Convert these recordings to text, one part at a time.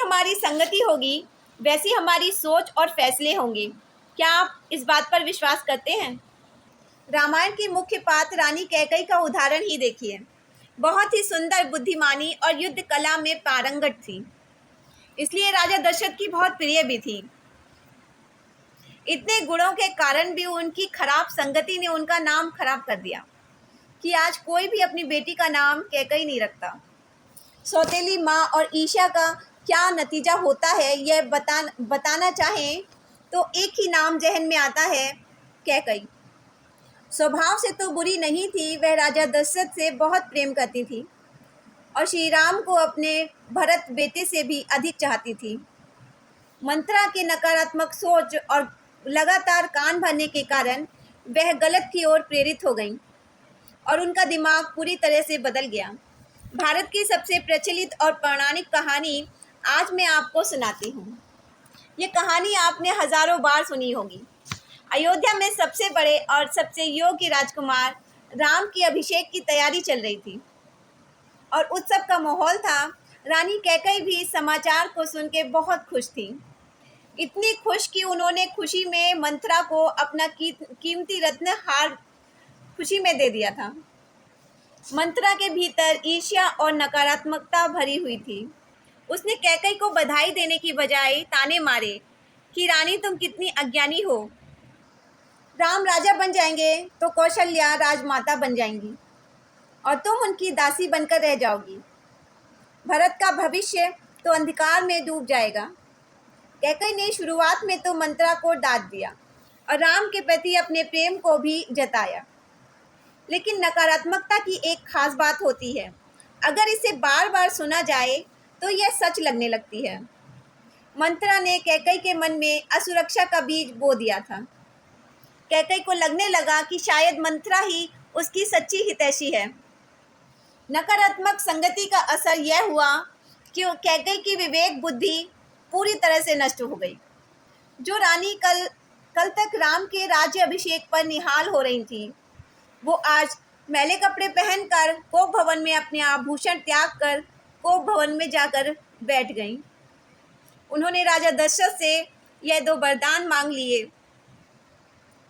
हमारी संगति होगी वैसी हमारी सोच और फैसले होंगे। क्या आप इस बात पर विश्वास करते हैं? रामायण की मुख्य पात्र रानी कैकई का उदाहरण ही देखिए। बहुत ही सुंदर, बुद्धिमानी और युद्ध कला में पारंगत थी, इसलिए राजा दशरथ की बहुत प्रिय भी थी। इतने गुणों के कारण भी उनकी खराब संगति ने उनका नाम खराब कर दिया कि आज कोई भी अपनी बेटी का नाम कैकई नहीं रखता। सौतेली माँ और ईर्ष्या का क्या नतीजा होता है यह बताना चाहें तो एक ही नाम जहन में आता है, कैकई। स्वभाव से तो बुरी नहीं थी, वह राजा दशरथ से बहुत प्रेम करती थी और श्री राम को अपने भरत बेटे से भी अधिक चाहती थी। मंत्रा की नकारात्मक सोच और लगातार कान भरने के कारण वह गलत की ओर प्रेरित हो गईं और उनका दिमाग पूरी तरह से बदल गया। भारत की सबसे प्रचलित और पौराणिक कहानी आज मैं आपको सुनाती हूँ। ये कहानी आपने हजारों बार सुनी होगी। अयोध्या में सबसे बड़े और सबसे योग्य राजकुमार राम की अभिषेक की तैयारी चल रही थी और उत्सव का माहौल था। रानी कैकई भी समाचार को सुन के बहुत खुश थी, इतनी खुश कि उन्होंने खुशी में मंत्रा को अपना कीमती रत्न हार खुशी में दे दिया था। मंत्रा के भीतर ईर्ष्या और नकारात्मकता भरी हुई थी। उसने कैकई को बधाई देने की बजाय ताने मारे कि रानी तुम कितनी अज्ञानी हो। राम राजा बन जाएंगे तो कौशल्या राजमाता बन जाएंगी और तुम उनकी दासी बनकर रह जाओगी। भरत का भविष्य तो अंधकार में डूब जाएगा। कैकई ने शुरुआत में तो मंत्रा को डांट दिया और राम के प्रति अपने प्रेम को भी जताया, लेकिन नकारात्मकता की एक खास बात होती है, अगर इसे बार बार सुना जाए तो यह सच लगने लगती है। मंत्रा ने कैकई के मन में असुरक्षा का बीज बो दिया था। कैकई को लगने लगा कि शायद मंत्रा ही उसकी सच्ची हितैषी है। नकारात्मक संगति का असर यह हुआ कि कैकई की विवेक बुद्धि पूरी तरह से नष्ट हो गई। जो रानी कल तक राम के राज्य अभिषेक पर निहाल हो रही थी, वो आज मैले कपड़े पहनकर कोप भवन में अपने आभूषण त्याग कर कोप भवन में जाकर बैठ गईं। उन्होंने राजा दशरथ से यह दो वरदान मांग लिए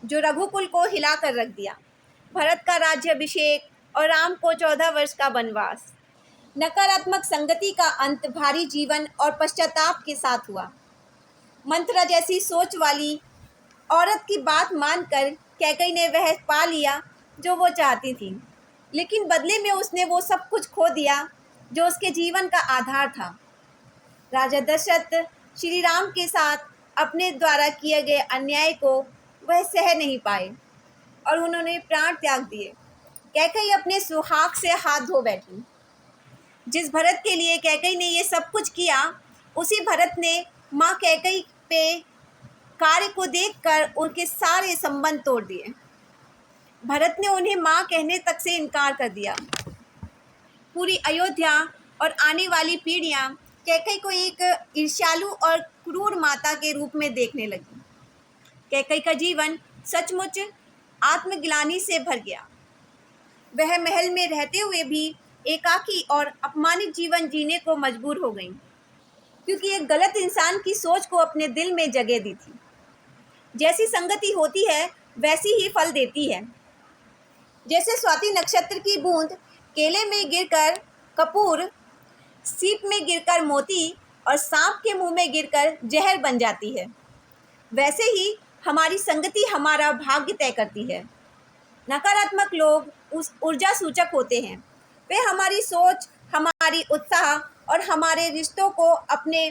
जो रघुकुल को हिला कर रख दिया: भरत का राज्य अभिषेक और राम को 14 वर्ष का वनवास। नकारात्मक संगति का अंत भारी जीवन और पश्चाताप के साथ हुआ। मंत्रा जैसी सोच वाली औरत की बात मानकर कैकई ने वह पा लिया जो वो चाहती थी, लेकिन बदले में उसने वो सब कुछ खो दिया जो उसके जीवन का आधार था। राजा दशरथ श्री राम के साथ अपने द्वारा किए गए अन्याय को वह सह नहीं पाए और उन्होंने प्राण त्याग दिए। कैकई अपने सुहाग से हाथ धो बैठी। जिस भरत के लिए कैकई ने ये सब कुछ किया, उसी भरत ने माँ कैकई पे कार्य को देखकर उनके सारे संबंध तोड़ दिए। भरत ने उन्हें माँ कहने तक से इनकार कर दिया। पूरी अयोध्या और आने वाली पीढ़ियाँ कैकई को एक ईर्ष्यालु और क्रूर माता के रूप में देखने लगी। कैकई का जीवन सचमुच आत्मग्लानि से भर गया। वह महल में रहते हुए भी एकाकी और अपमानित जीवन जीने को मजबूर हो गई, क्योंकि एक गलत इंसान की सोच को अपने दिल में जगह दी थी। जैसी संगति होती है वैसी ही फल देती है। जैसे स्वाति नक्षत्र की बूंद केले में गिरकर कपूर, सीप में गिरकर मोती और सांप के मुंह में गिरकर जहर बन जाती है, वैसे ही हमारी संगति हमारा भाग्य तय करती है। नकारात्मक लोग उस ऊर्जा सूचक होते हैं। वे हमारी सोच, हमारी उत्साह और हमारे रिश्तों को अपने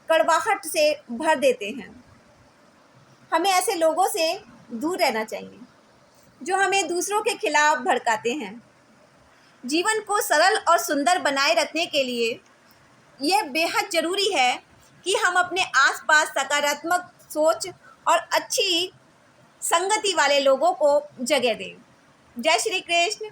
कड़वाहट से भर देते हैं। हमें ऐसे लोगों से दूर रहना चाहिए जो हमें दूसरों के खिलाफ भड़काते हैं। जीवन को सरल और सुंदर बनाए रखने के लिए यह बेहद ज़रूरी है कि हम अपने आसपास सकारात्मक सोच और अच्छी संगति वाले लोगों को जगह दें। जय श्री कृष्ण।